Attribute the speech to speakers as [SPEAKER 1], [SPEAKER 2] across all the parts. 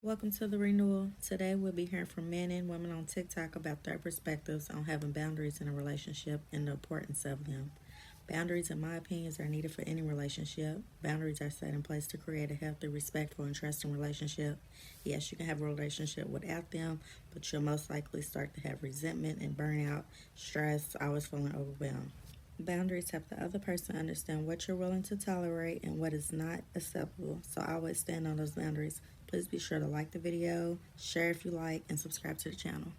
[SPEAKER 1] Welcome to the renewal. Today we'll be hearing from men and women on TikTok about their perspectives on having boundaries in a relationship and the importance of them. Boundaries, in my opinion, are needed for any relationship. Boundaries are set in place to create a healthy, respectful, and trusting relationship. Yes, you can have a relationship without them, but you'll most likely start to have resentment and burnout, stress, always feeling overwhelmed. Boundaries help the other person understand what you're willing to tolerate and what is not acceptable. So always stand on those boundaries. Please be sure to like the video, share if you like, and subscribe to the channel.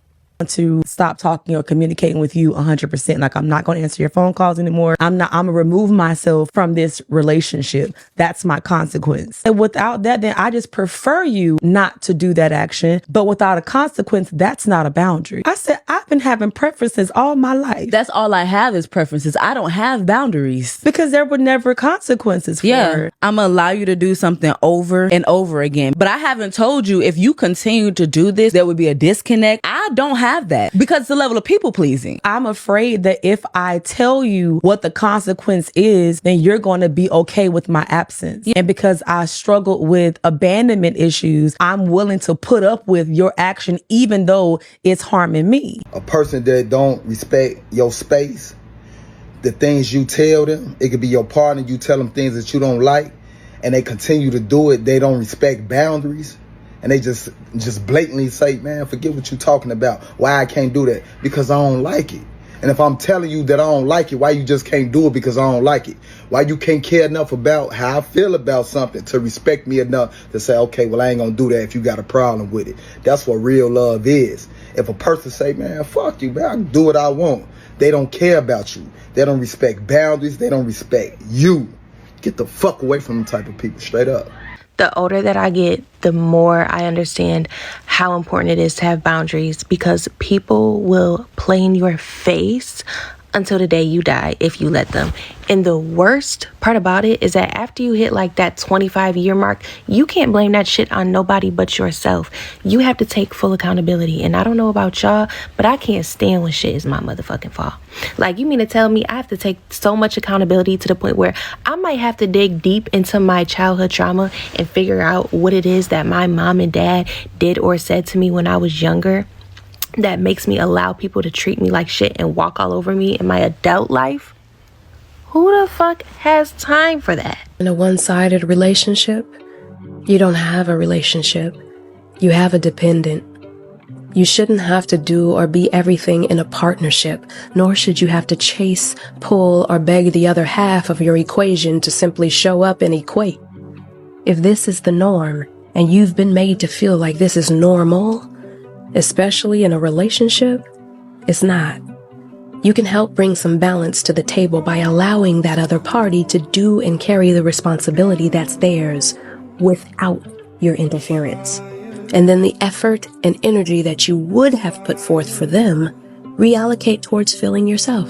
[SPEAKER 2] To stop talking or communicating with you 100%. Like, I'm not going to answer your phone calls anymore. I'm going to remove myself from this relationship. That's my consequence. And without that, then I just prefer you not to do that action. But without a consequence, that's not a boundary. I said, I've been having preferences all my life.
[SPEAKER 3] That's all I have is preferences. I don't have boundaries.
[SPEAKER 2] Because there were never consequences for it.
[SPEAKER 3] I'm going to allow you to do something over and over again. But I haven't told you if you continue to do this, there would be a disconnect. I don't have that because it's the level of people pleasing.
[SPEAKER 2] I'm afraid that if I tell you what the consequence is, then you're going to be okay with my absence. And because I struggled with abandonment issues, I'm willing to put up with your action even though it's harming me.
[SPEAKER 4] A person that don't respect your space, the things you tell them, it could be your partner, you tell them things that you don't like, and they continue to do it. They don't respect boundaries. And they just blatantly say, man, forget what you're talking about. Why I can't do that? Because I don't like it. And if I'm telling you that I don't like it, why you just can't do it because I don't like it? Why you can't care enough about how I feel about something to respect me enough to say, okay, well, I ain't gonna do that if you got a problem with it. That's what real love is. If a person say, man, fuck you, man, I can do what I want. They don't care about you. They don't respect boundaries. They don't respect you. Get the fuck away from them type of people, straight up.
[SPEAKER 5] The older that I get, the more I understand how important it is to have boundaries, because people will play in your face until the day you die if you let them. And the worst part about it is that after you hit like that 25-year mark, you can't blame that shit on nobody but yourself. You have to take full accountability. And I don't know about y'all, but I can't stand when shit is my motherfucking fault. Like, you mean to tell me I have to take so much accountability to the point where I might have to dig deep into my childhood trauma and figure out what it is that my mom and dad did or said to me when I was younger that makes me allow people to treat me like shit and walk all over me in my adult life? Who the fuck has time for that?
[SPEAKER 6] In a one-sided relationship, you don't have a relationship. You have a dependent. You shouldn't have to do or be everything in a partnership, nor should you have to chase, pull, or beg the other half of your equation to simply show up and equate. If this is the norm, and you've been made to feel like this is normal, especially in a relationship, it's not. You can help bring some balance to the table by allowing that other party to do and carry the responsibility that's theirs without your interference. And then the effort and energy that you would have put forth for them, reallocate towards filling yourself.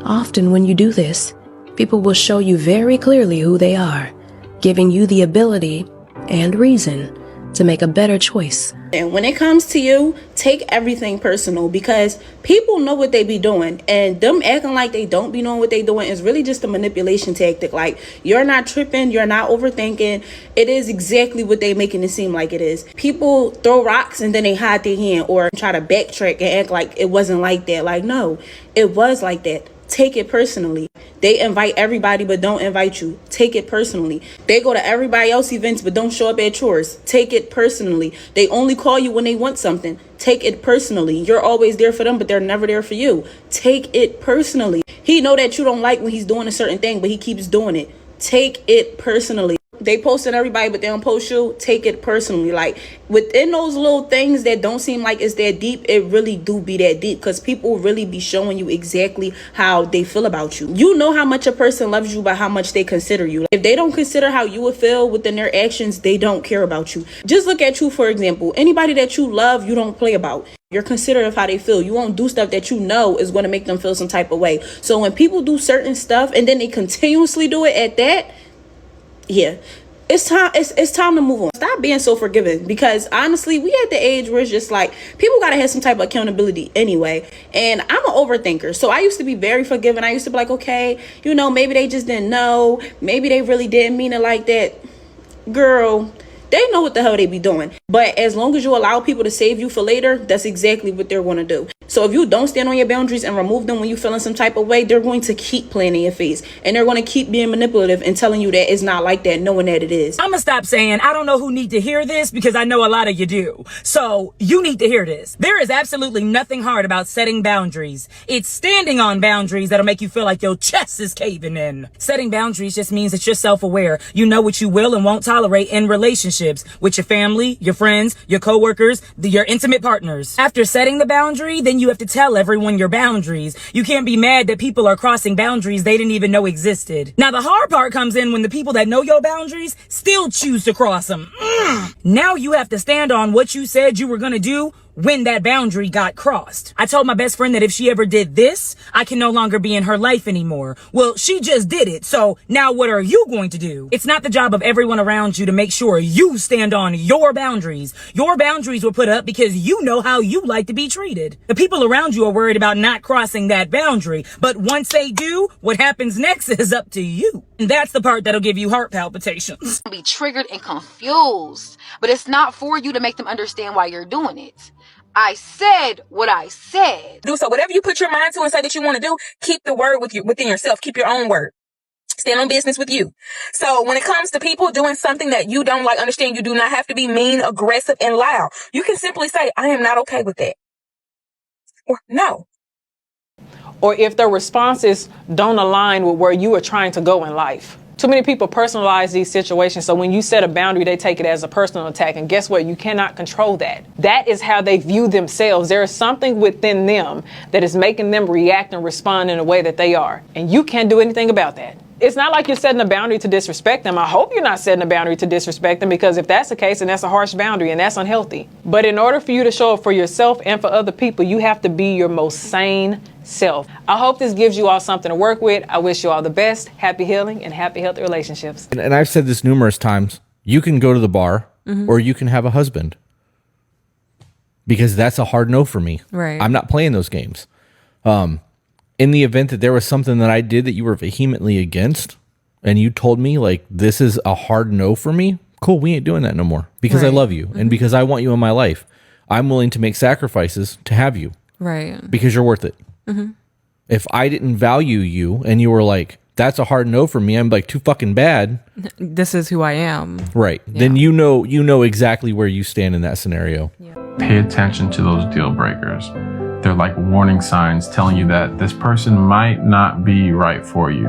[SPEAKER 6] Often when you do this, people will show you very clearly who they are, giving you the ability and reason to make a better choice.
[SPEAKER 7] And when it comes to you, take everything personal, because people know what they be doing, and them acting like they don't be knowing what they doing is really just a manipulation tactic. Like, you're not tripping, you're not overthinking. It is exactly what they making it seem like it is. People throw rocks and then they hide their hand or try to backtrack and act like it wasn't like that. Like, no, it was like that. Take it personally. They invite everybody but don't invite you. Take it personally. They go to everybody else's events but don't show up at yours. Take it personally. They only call you when they want something. Take it personally. You're always there for them, but they're never there for you. Take it personally. He know that you don't like when he's doing a certain thing, but he keeps doing it. Take it personally. They posting everybody, but they don't post you. Take it personally. Like, within those little things that don't seem like it's that deep, it really do be that deep, because people really be showing you exactly how they feel about you. You know how much a person loves you by how much they consider you. If they don't consider how you would feel within their actions, they don't care about you. Just look at you, for example. Anybody that you love, you don't play about. You're considerate of how they feel. You won't do stuff that you know is going to make them feel some type of way. So when people do certain stuff and then they continuously do it at that, yeah, it's time to move on. Stop being so forgiving, because honestly, we at the age where it's just like people gotta have some type of accountability anyway. And I'm an overthinker, so I used to be very forgiving. I used to be like, okay, maybe they just didn't know, maybe they really didn't mean it like that. Girl, They know what the hell they be doing. But as long as you allow people to save you for later, that's exactly what they're going to do. So if you don't stand on your boundaries and remove them when you feel in some type of way, they're going to keep playing in your face. And they're going to keep being manipulative and telling you that it's not like that, knowing that it is.
[SPEAKER 8] I'm going to stop saying, I don't know who need to hear this, because I know a lot of you do. So you need to hear this. There is absolutely nothing hard about setting boundaries. It's standing on boundaries that'll make you feel like your chest is caving in. Setting boundaries just means that you're self-aware. You know what you will and won't tolerate in relationships with your family, your friends, your coworkers, your intimate partners. After setting the boundary, then you have to tell everyone your boundaries. You can't be mad that people are crossing boundaries they didn't even know existed. Now the hard part comes in when the people that know your boundaries still choose to cross them. Now you have to stand on what you said you were gonna do when that boundary got crossed. I told my best friend that if she ever did this, I can no longer be in her life anymore. Well, she just did it. So now what are you going to do? It's not the job of everyone around you to make sure you stand on your boundaries. Your boundaries were put up because you know how you like to be treated. The people around you are worried about not crossing that boundary. But once they do, what happens next is up to you. And that's the part that'll give you heart palpitations.
[SPEAKER 9] Be triggered and confused, but it's not for you to make them understand why you're doing it. I said what I said.
[SPEAKER 10] So whatever you put your mind to and say that you want to do, keep the word within yourself. Keep your own word. Stand on business with you. So when it comes to people doing something that you don't like, understand you do not have to be mean, aggressive, and loud. You can simply say, I am not okay with that. Or no.
[SPEAKER 11] Or if their responses don't align with where you are trying to go in life. Too many people personalize these situations. So when you set a boundary, they take it as a personal attack. And guess what? You cannot control that. That is how they view themselves. There is something within them that is making them react and respond in a way that they are. And you can't do anything about that. It's not like you're setting a boundary to disrespect them. I hope you're not setting a boundary to disrespect them, because if that's the case, then that's a harsh boundary and that's unhealthy. But in order for you to show up for yourself and for other people, you have to be your most sane self. I hope this gives you all something to work with. I wish you all the best, happy healing, and happy, healthy relationships.
[SPEAKER 12] And I've said this numerous times. You can go to the bar or you can have a husband, because that's a hard no for me.
[SPEAKER 13] Right.
[SPEAKER 12] I'm not playing those games. In the event that there was something that I did that you were vehemently against and you told me like, this is a hard no for me, cool, we ain't doing that no more, because I love you and because I want you in my life. I'm willing to make sacrifices to have you.
[SPEAKER 13] Right.
[SPEAKER 12] Because you're worth it. If I didn't value you and you were like, that's a hard no for me, I'm like too fucking bad.
[SPEAKER 13] This is who I am.
[SPEAKER 12] Right. Yeah. Then you know exactly where you stand in that scenario.
[SPEAKER 13] Yeah.
[SPEAKER 14] Pay attention to those deal breakers. They're like warning signs telling you that this person might not be right for you.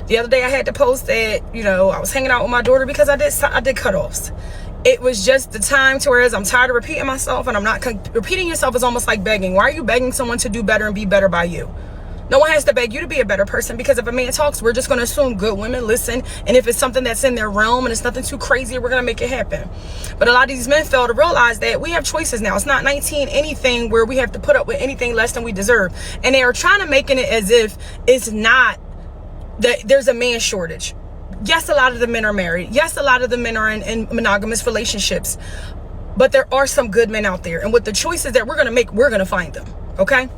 [SPEAKER 10] The other day I had to post that, I was hanging out with my daughter because I did cutoffs. It was just the time to whereas I'm tired of repeating myself, and I'm not repeating yourself is almost like begging. Why are you begging someone to do better and be better by you? No one has to beg you to be a better person, because if a man talks, we're just going to assume good women listen. And if it's something that's in their realm and it's nothing too crazy, we're going to make it happen. But a lot of these men fail to realize that we have choices now. It's not 19 anything where we have to put up with anything less than we deserve. And they are trying to making it as if it's not that there's a man shortage. Yes, a lot of the men are married. Yes, a lot of the men are in monogamous relationships. But there are some good men out there. And with the choices that we're going to make, we're going to find them. Okay?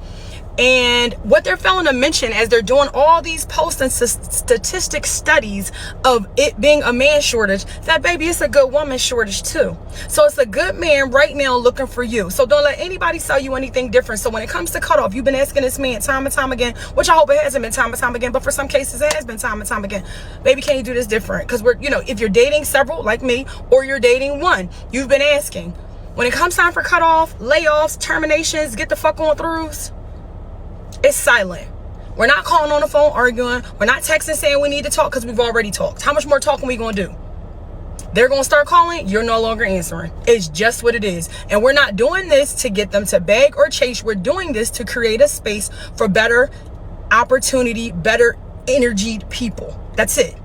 [SPEAKER 10] And what they're failing to mention as they're doing all these posts and statistic studies of it being a man shortage, that baby, it's a good woman shortage too. So it's a good man right now looking for you. So don't let anybody sell you anything different. So when it comes to cutoff, you've been asking this man time and time again, which I hope it hasn't been time and time again, but for some cases it has been time and time again. Baby, can you do this different? Because if you're dating several like me, or you're dating one, you've been asking. When it comes time for cutoff, layoffs, terminations, get the fuck on throughs, it's silent. We're not calling on the phone arguing. We're not texting saying we need to talk because we've already talked. How much more talking we gonna do? They're gonna start calling, you're no longer answering. It's just what it is. And we're not doing this to get them to beg or chase. We're doing this to create a space for better opportunity, better energied people. That's it.